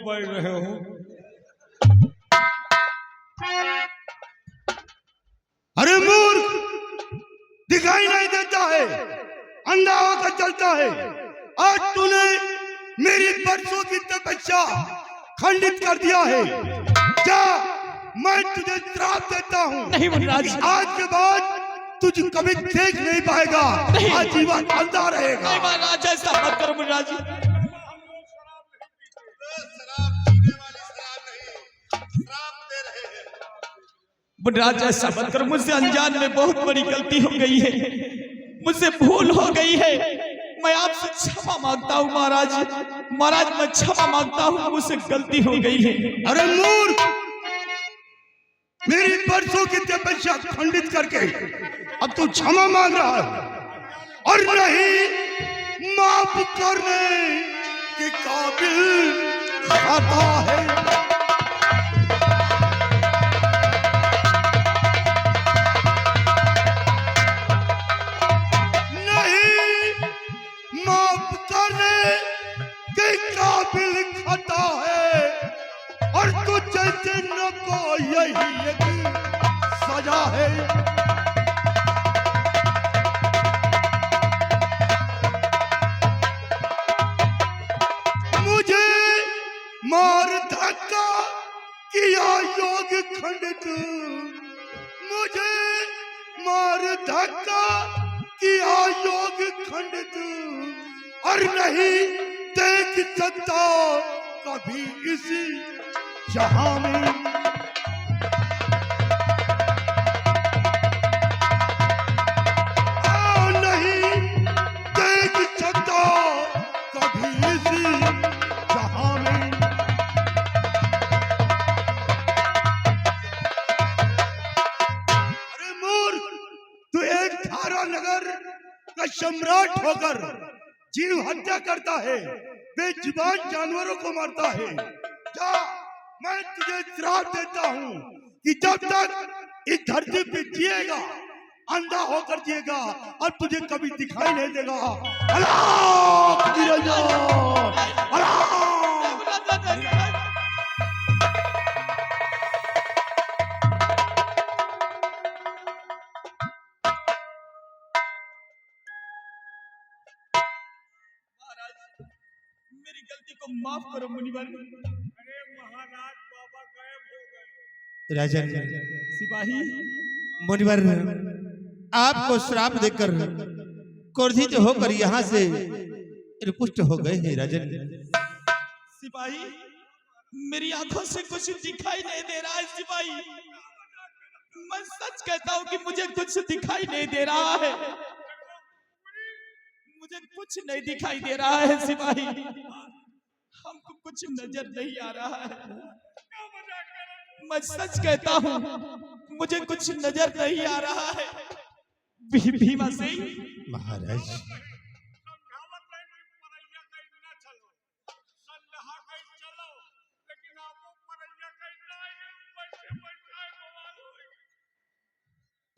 बैठ रहे हो? अरे मूर्ख, दिखाई नहीं देता है, अंधा होकर चलता है। आज तूने मेरी बरसों की तपस्या खंडित कर दिया है। जा, मैं तुझे श्राप देता हूँ। नहीं मुनिराज, आज के बाद तुझे कभी देख नहीं पाएगा, आजीवन अंधा रहेगा। नहीं महाराज, ऐसा मत करो मुनिराज। मुनिराज ऐसा मत करो, मुझसे अनजान में बहुत बड़ी गलती हो गई है, मुझसे भूल हो गई है। मैं आपसे क्षमा मांगता हूँ महाराज। महाराज मैं क्षमा मांगता हूँ, मुझसे गलती हो गई है। अरे मूर्ख, मेरी बरसों की तपस्या खंडित करके अब तू क्षमा मांग रहा है और नहीं माफ करने के काबिल खाता है। नहीं माफ करने के काबिल खाता है और तू जैसे न को यही एक सजा है। मुझे मार धक्का किया योग खंडित, मुझे मार धक्का किया योग खंडित और नहीं देख सकता कभी इसी जहां में। नहीं देख सकता कभी इसी जहां में। अरे मूर्ख, तू एक थारा नगर का सम्राट होकर जीव हत्या करता है, बेजुबान जानवरों को मारता है। जा, मैं तुझे श्राप देता हूँ कि जब तक इस धरती पे जिएगा अंधा होकर जिएगा और तुझे कभी दिखाई नहीं देगा। अलाख निरंजन, अलाख। मेरी गलती को माफ करो मुनिवर। अरे महाराज, बाबा गायब हो गए। राजन, सिपाही, मुनिवर आपको श्राप देकर क्रोधित होकर यहाँ से रुपुष्ट हो गए हैं। राजन, सिपाही, मेरी आंखों से कुछ दिखाई नहीं दे रहा है। सिपाही, मैं सच कहता हूँ कि मुझे कुछ दिखाई नहीं दे रहा है, मुझे कुछ नहीं दिखाई दे रहा है। सिपाही, हमको कुछ नजर नहीं आ रहा है। मैं सच कहता हूँ, मुझे कुछ नजर नहीं आ रहा है। भीमा सिंह महाराज,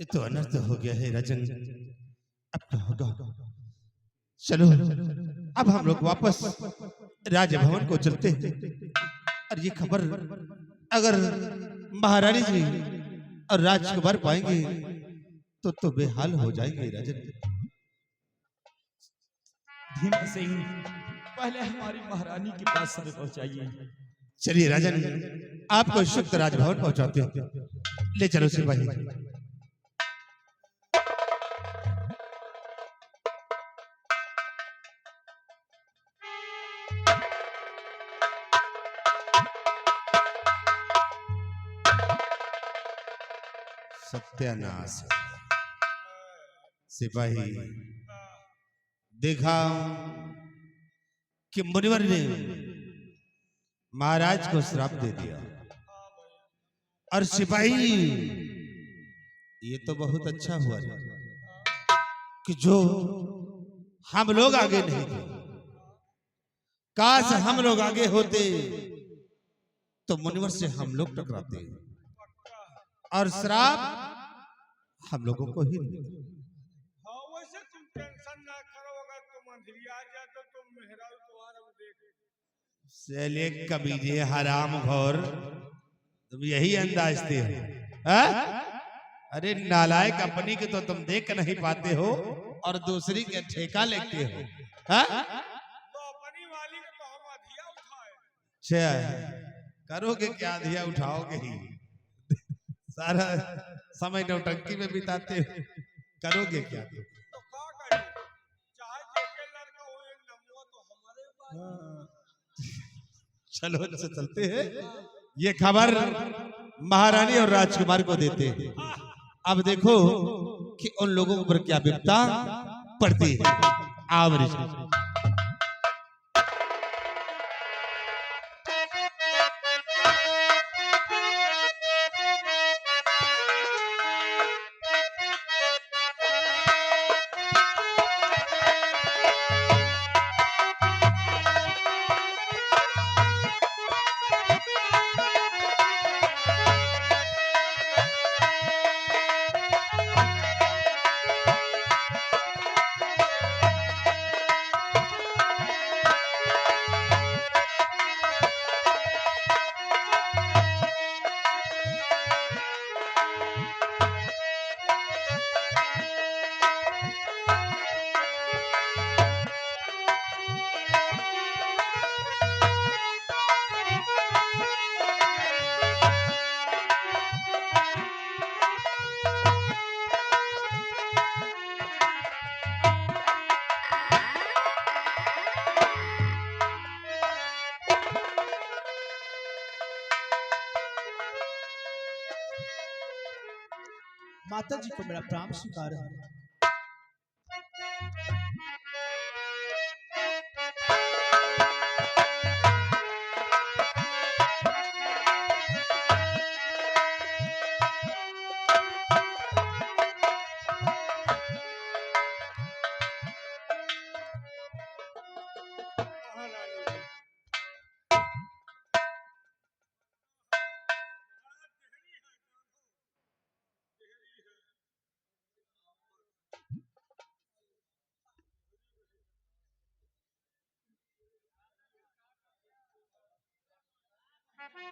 ये तो अनर्थ हो गया है राजन। अब क्या होगा? चलो अब हम लोग वापस राजभवन को चलते हैं और ये खबर अगर महारानी जी और राजकुमार पाएंगे तो बेहाल हो जाएंगे। राजन, भीमा सिंह, पहले हमारी महारानी के पास हमें पहुंचाइए। चलिए राजन, आपको शुद्ध राजभवन पहुंचाते हैं। ले चलो सिपाही। सत्यानाश। सिपाही, देखा कि मुनिवर ने महाराज को श्राप दे दिया और सिपाही, ये तो बहुत अच्छा हुआ कि जो हम लोग आगे नहीं थे। काश हम लोग आगे होते तो मुनिवर से हम लोग टकराते और श्राप हम लोगों को ही। हाँ, वैसे तुम टेंशन ना करो, अगर तुम अंधेरी आ जाए तो तुम मेहरा तुम्हारा देख। चलिए कमीजे हराम घोर, तुम यही अंदाज थे हो? हाँ? अरे नालायक, अपनी के तो तुम देख नहीं पाते हो और दूसरी के ठेका लेते हो। हाँ? तो अपनी वाली का तो हम अधिया उठाए। अच्छा, करोगे क्या? अधिया उठाओगे ही, सारा समय नौटंकी में बिताते हो, करोगे क्या? तो का करी, चाहे जेके लड़का हो एक नमुआ तो हमारे पास। चलो से चलते हैं, ये खबर महारानी और राजकुमार को देते हैं। अब देखो कि उन लोगों पर क्या विपदा पड़ती है। आवरिश माता जी को मेरा प्रणाम स्वीकार है। महारानी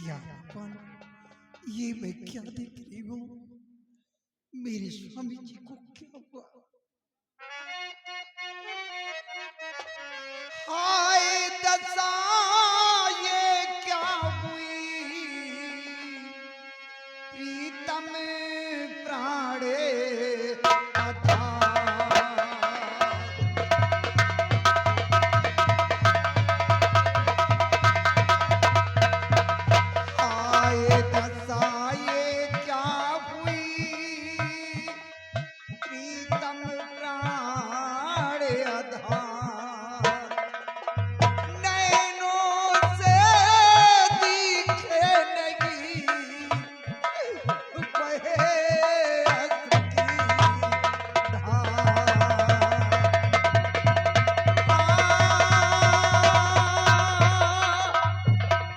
यार ये मैं क्या देख रही हूँ? मेरे स्वामी जी को क्या हुआ? हाय दशा ये क्या हुई, प्रीतम प्राणे अथा। हाय दशा ये क्या हुई, प्रीतम प्राण आधार। नैनों से दिखे नहीं, बहे अश्रु की धार।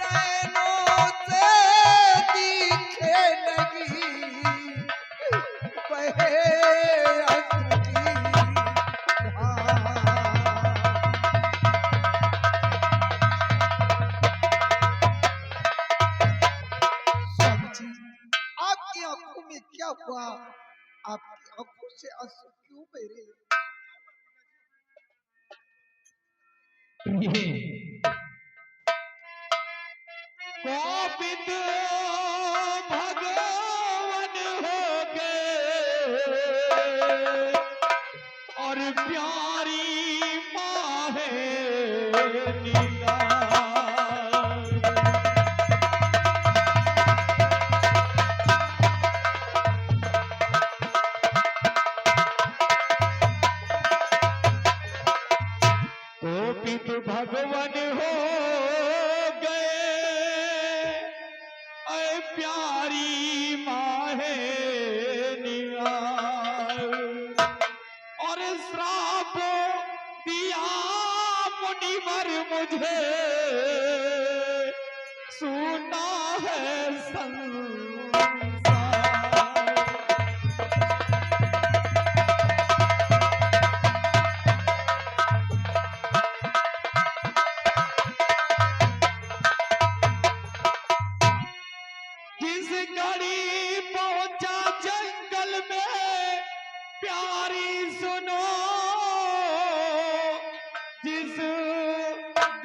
नैनों से दिखे नहीं, बहे अश्रु की धार। स्वामी जी, आपकी आंखों में क्या हुआ? आपकी आंखों से आंसू क्यों बह रहे हैं? कोपित भगवान हो गए और प्यारी माँ है नीला। कोपित भगवान हो गए ऐ प्यारी माँ है निहार। और श्राप दिया मुनिवर मुझे, सुना है संसार। जिस घड़ी पहुंचा जंगल में प्यारी सुनो, जिस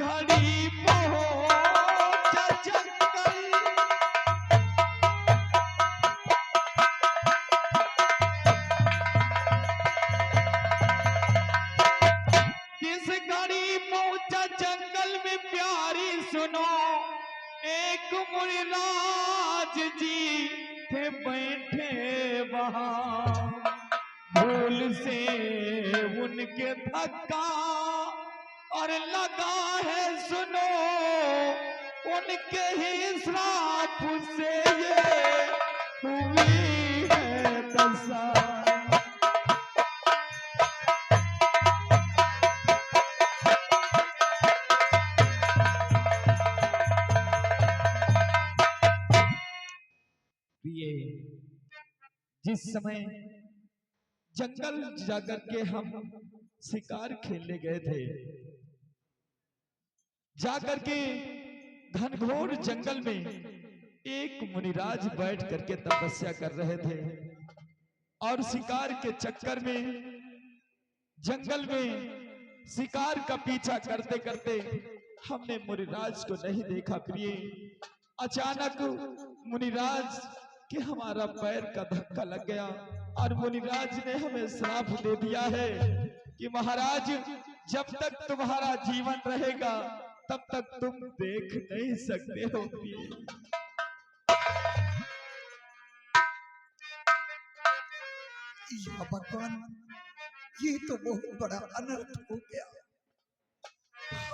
घड़ी पहुंचा जंगल, जिस घड़ी पहुंचा जंगल में प्यारी सुनो, एक मुनिराज जी थे बैठे वहां, भूल से उनके धक्का और लगा है सुनो, उनके ही श्राप से ये हुई है दशा। प्रिय, जिस समय जंगल जाकर के हम शिकार खेलने गए थे, जाकर के घनघोर जंगल में एक मुनिराज बैठ करके तपस्या कर रहे थे और शिकार के चक्कर में जंगल में शिकार का पीछा करते करते हमने मुनिराज को नहीं देखा। प्रिय, अचानक मुनिराज कि हमारा पैर का धक्का लग गया और मुनिराज ने हमें श्राप दे दिया है कि महाराज, जब तक तुम्हारा जीवन रहेगा तब तक तुम देख नहीं सकते हो। या भगवान, ये तो बहुत बड़ा अनर्थ हो गया।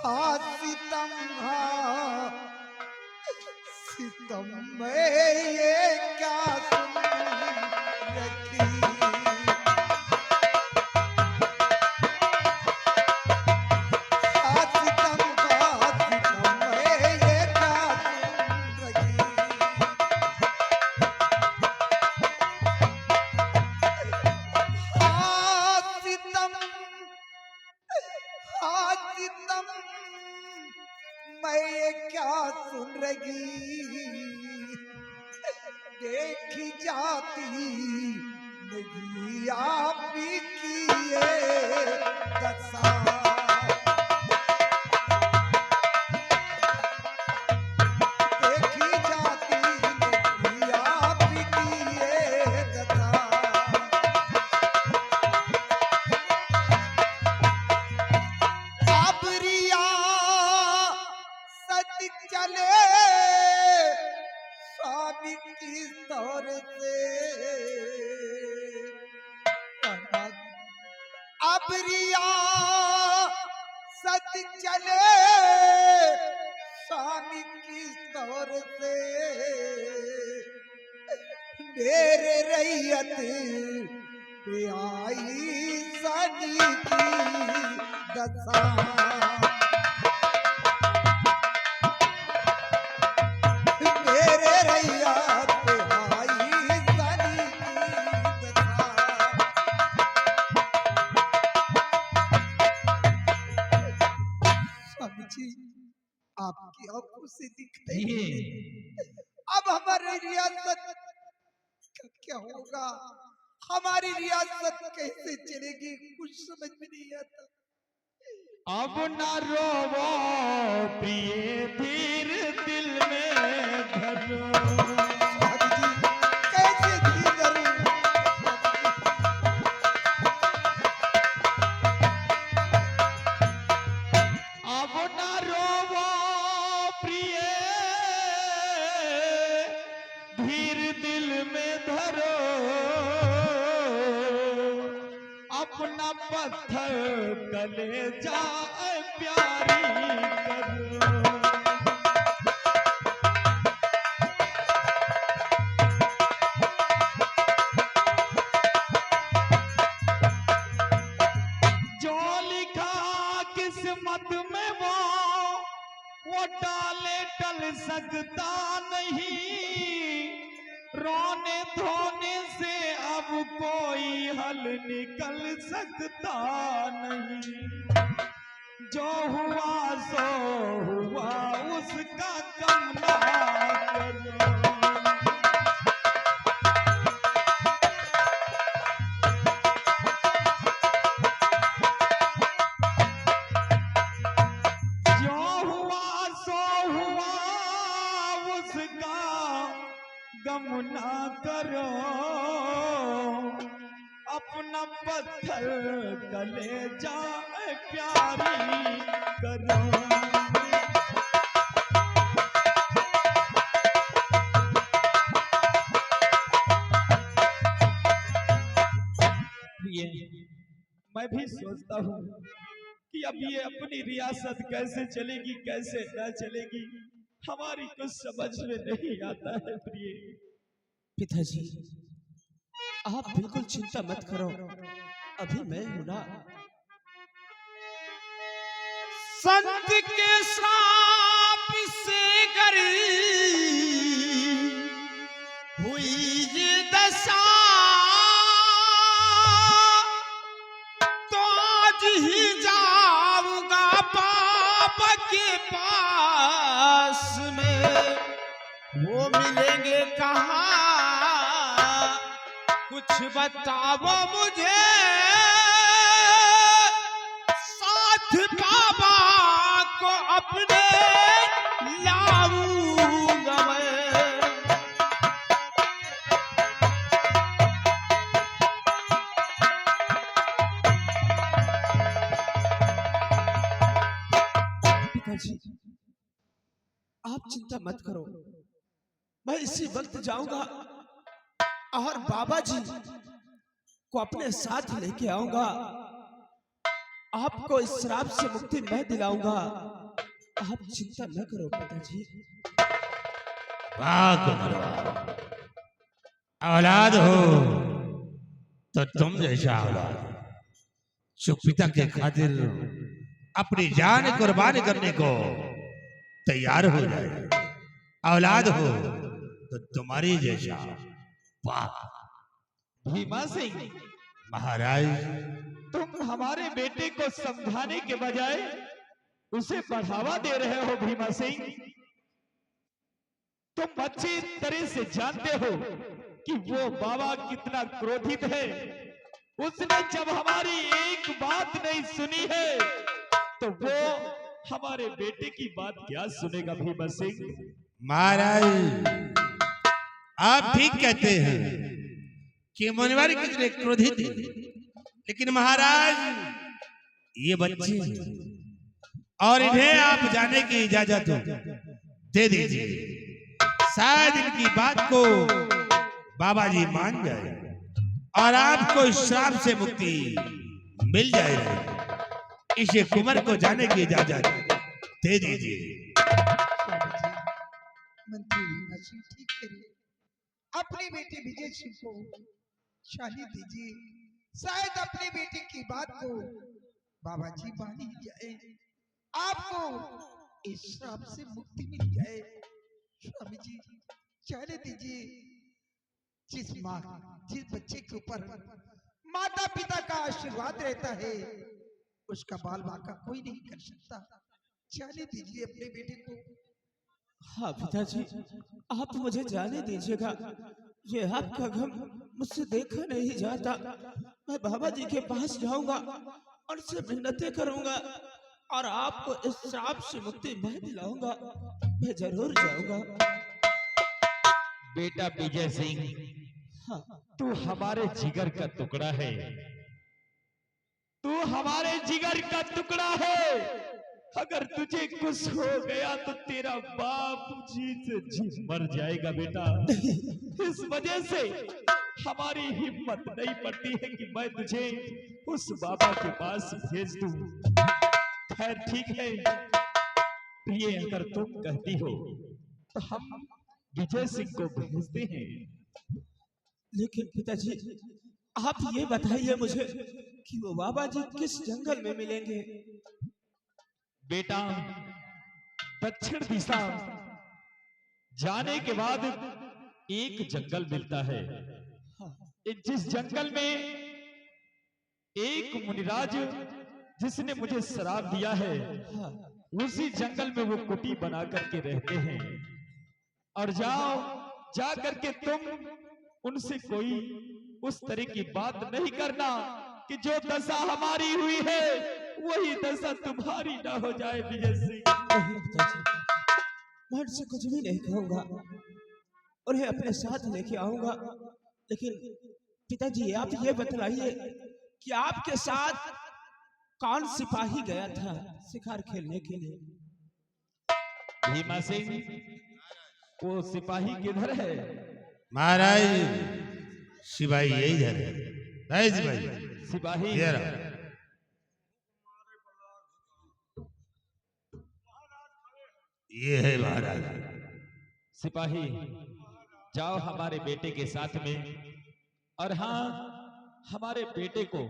हाँ सितम, हाँ सितम में ये क्या तुम रखी, हाँ सितम में ये क्या तुम रखी, हाँ सितम, हाँ सितम मैं ये क्या सुन रही, देखी जाती नहीं आप की ये दशा, देखी जाती नहीं आप की ये दशा। अब रिया सच चले स्वामी की तौर से, अब रिया सच चले स्वामी की तौर से, मेरे रैयत पे आई सनी की दशा, मेरे रैया पे आई सनी की दशा। स्वामी जी, आपकी आंखों से दिख रही है, अब हमारी रियासत का क्या होगा, हमारी रियासत कैसे चलेगी, कुछ समझ में नहीं आता। अब न रोवो प्रिय, धीर दिल में धरो, स्वामी जी, कैसे धीर धरूं? अब न रोवो प्रिय, धीर दिल में धरो, अपना पत्थर कलेजा प्यारी करो। जो लिखा किस्मत में वो टाले टल सकता नहीं, रोने धोने से अब कोई हल निकल सकता नहीं। जो हुआ सो हुआ, उसका गम ना करो। जो हुआ सो हुआ, उसका गम ना करो। अपना पत्थर कलेजा प्यारी करो। मैं भी सोचता हूँ कि अब ये अपनी रियासत कैसे चलेगी कैसे न चलेगी, हमारी कुछ समझ में नहीं आता है प्रिय। पिताजी, आप बिल्कुल चिंता मत करो, अभी मैं हूं ना। संत के श्राप से गरी हुई ये दशा, तो आज ही जाऊंगा बाबा के पास में। वो मिलेंगे कहाँ, कुछ बताओ मुझे। साथ बाबा को अपने लाऊंगा मैं। पिताजी, आप चिंता मत करो, मैं इसी वक्त जाऊंगा और बाबा जी को अपने साथ लेके आऊंगा। आपको इस श्राप से मुक्ति मैं दिलाऊंगा, आप चिंता न करो पिताजी। वाह कुंवरवा, औलाद हो तो तुम जैसा औलाद जो पिता के खातिर अपनी जान कुर्बान करने को तैयार हो जाए, औलाद हो तो तुम्हारी जैसा बाप। भीमा सिंह, महाराज, तुम हमारे बेटे को समझाने के बजाय उसे बढ़ावा दे रहे हो। भीमा सिंह, तुम अच्छी तरह से जानते हो कि वो बाबा कितना क्रोधित है। उसने जब हमारी एक बात नहीं सुनी है तो वो हमारे बेटे की बात क्या सुनेगा। भीमा सिंह, महाराज, आप ठीक कहते हैं कि मुनिवर कितने क्रोधित हैं, लेकिन महाराज ये बच्चे और इन्हें आप जाने की इजाजत दे दीजिए। शायद इनकी बात को बाबा जी मान जाए और आपको इस श्राप से मुक्ति मिल जाए। इसे कुंवर को जाने की इजाजत दे दीजिए। मंत्री भीमा सिंह ठीक करिए, अपने बेटे विजय सिंह को शादी दीजिए। शायद अपने बेटे की बात को बाबा जी मान ही जाए, आपको इस श्राप से मुक्ति मिल जाए। स्वामी जी जाने दीजिए। जिस बच्चे के ऊपर माता पिता का आशीर्वाद रहता है उसका बाल बाका कोई नहीं कर सकता। जाने दीजिए अपने बेटे को। हाँ पिताजी, आप मुझे जाने दीजिएगा, ये आपका गम मुझसे देखा नहीं जाता। मैं बाबा जी के पास जाऊंगा और से मिन्नतें करूंगा और आपको इस श्राप से मुक्ति मैं दिलाऊंगा। मैं जरूर जाऊंगा। बेटा विजय सिंह, हाँ, तू हमारे जिगर का टुकड़ा है। तू हमारे जिगर का टुकड़ा है। अगर तुझे कुछ हो गया तो तेरा बाप जी से जी मर जाएगा बेटा। इस वजह से हमारी हिम्मत नहीं पड़ती है कि मैं तुझे उस बाबा के पास भेज दूं। खैर ठीक है प्रिय, अगर तुम कहती हो तो हम विजय सिंह को भेजते हैं। लेकिन पिताजी आप ये बताइए मुझे कि वो बाबा जी किस जंगल में मिलेंगे? बेटा, दक्षिण दिशा जाने के बाद एक जंगल मिलता है, जिस जंगल में एक मुनिराज जिसने मुझे श्राप दिया है, उसी जंगल में वो कुटी बना करके रहते हैं। और जाओ, जा करके तुम उनसे कोई उस तरह की बात नहीं करना कि जो दशा हमारी हुई है वही दशा तुम्हारी ना हो जाए विजय सिंह। नहीं पिताजी, मैं उनसे कुछ भी नहीं कहूंगा, उन्हें अपने साथ लेके आऊंगा। लेकिन पिताजी आप ये बतलाइए कि आपके साथ कौन सिपाही गया था शिकार खेलने के लिए? भीमा सिंह, वो सिपाही किधर है? महाराज सिपाही यही इधर है। है सिपाही, सिपाही इधर आओ। ये है महाराज। सिपाही, जाओ हमारे बेटे के साथ में, और हाँ, हमारे बेटे को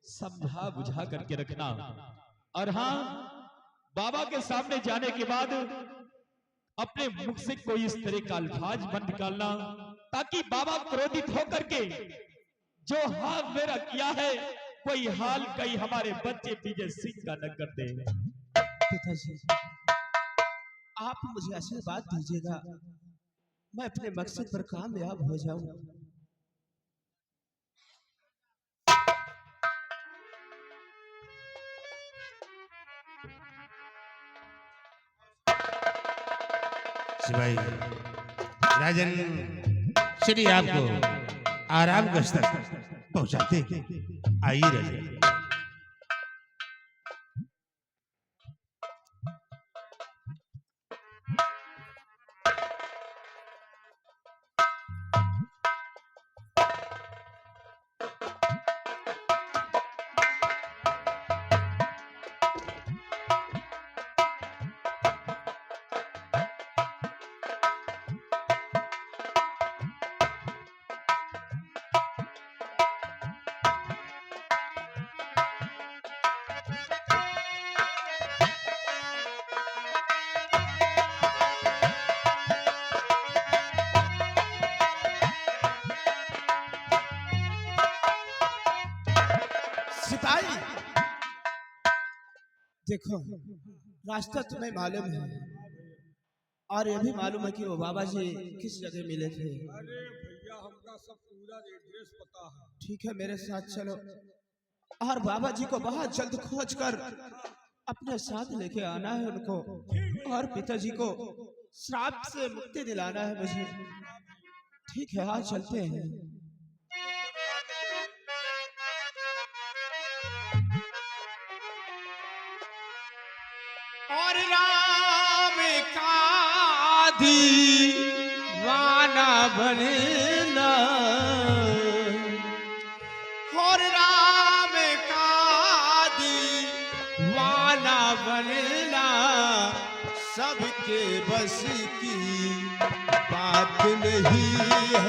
समझा बुझा करके रखना। और हाँ, बाबा के सामने जाने के बाद अपने मुख से कोई इस तरह का अल्फाज मत निकालना, ताकि बाबा क्रोधित होकर के जो हाल मेरा किया है वही हाल कहीं हमारे बच्चे विजय सिंह का न कर दे। पिताजी आप मुझे आशीर्वाद दीजिएगा, मैं अपने मकसद पर कामयाब हो जाऊं। सिपाही, राजन श्री आपको आराम गश्त तक पहुंचाते। आइए राजन। सिपाही देखो, रास्ता तुम्हें मालूम है और ये भी मालूम है कि वो बाबा जी किस जगह मिले थे। अरे भैया हमका सब पूरा एड्रेस पता है। ठीक है, मेरे साथ चलो और बाबा जी को बहुत जल्द खोज कर अपने साथ लेके आना है उनको, और पिताजी को श्राप से मुक्ति दिलाना है मुझे। ठीक है, आज चलते हैं। और राम का दीवाना बनना, और राम का दीवाना बनना सबके बस की बात नहीं है।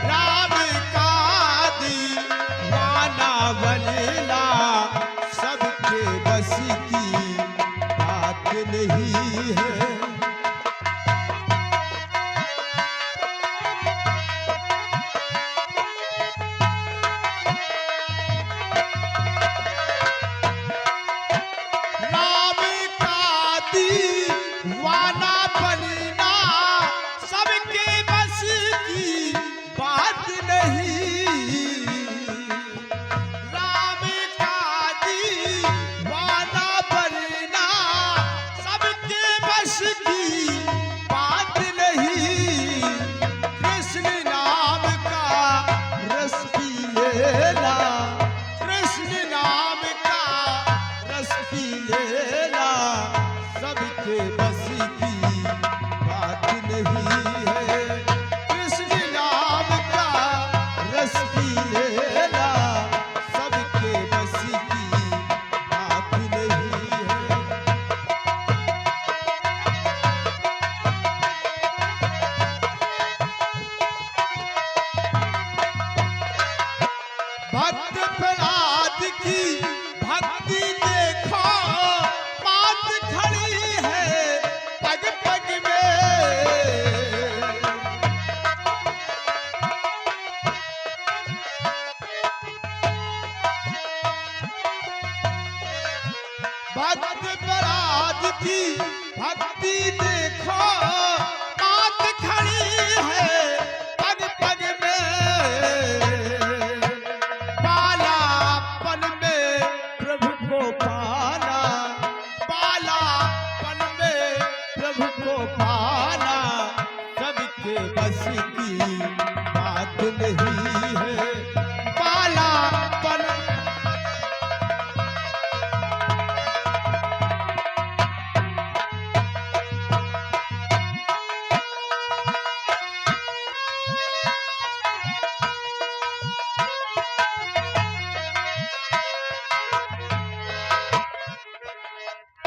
राम का दीवाना बनना सबके बस की बात नहीं है। राम का दीवाना बनना सबके बस की बात नहीं। राम का दीवाना बनना सबके बस की बात नहीं। कृष्ण नाम का रस पी लेना, कृष्ण नाम का रस पी लेना सबके बस की बात नहीं है। कृष्ण नाम का रस पी लेना सबके बस की बात नहीं है। भक्त प्रहलाद की भक्ति देखो, बात खड़ी है पग पग में। भक्त बराज की भक्ति देखो बात खड़ी है पग पग में पालापन में प्रभु को पाना पालापन में प्रभु को पाना सबके बस की बात नहीं है पालापन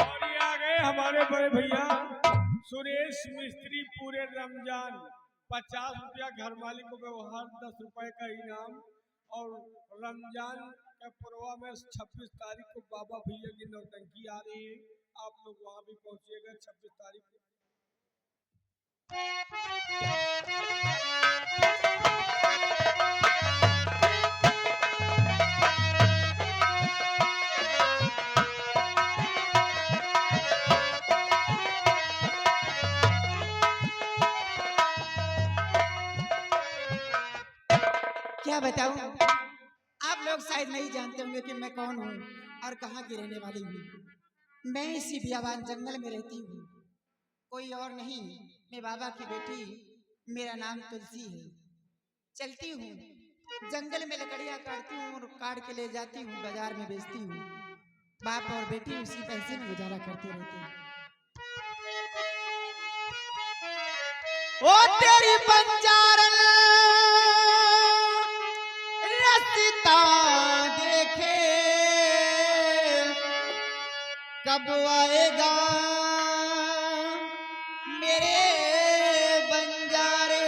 और ये आ गए हमारे बड़े भैया सुरेश मिस्त्री। पूरे रमजान 50 रुपया घर मालिक को व्यवहार 10 रुपए का इनाम। और रमजान के पर्वा में 26 तारीख को बाबा भैया की नौटंकी आ रही है, आप लोग वहां भी पहुंचिएगा 26 तारीख को। क्या बताऊं, आप लोग शायद नहीं जानते होंगे कि मैं कौन हूँ और कहाँ की रहने वाली हूँ। मैं इसी बियाबान जंगल में रहती हूँ, कोई और नहीं, मैं बाबा की बेटी, मेरा नाम तुलसी है। चलती हूँ जंगल में, लकड़ियाँ काटती हूँ और काट के ले जाती हूँ बाजार में बेचती हूँ। बाप और बेटी उसी पैसे में गुजारा करते रहते हैं। ओ तेरी बंजारन रस्ता देखे कब आएगा मेरे बंजारे,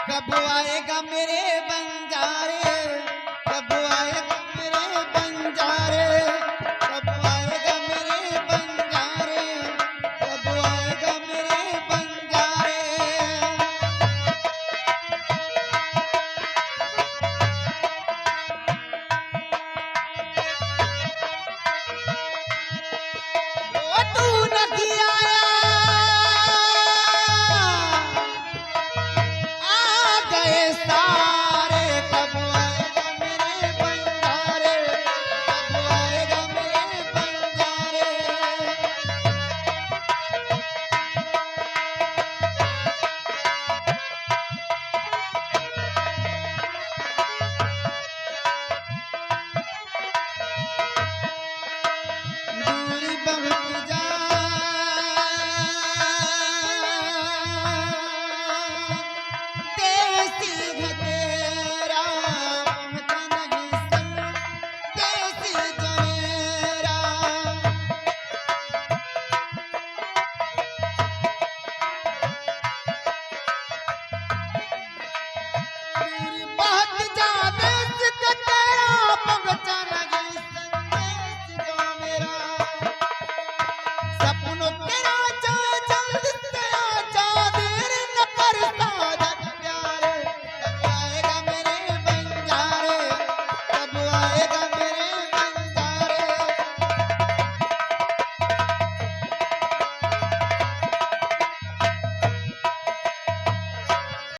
कब आएगा मेरे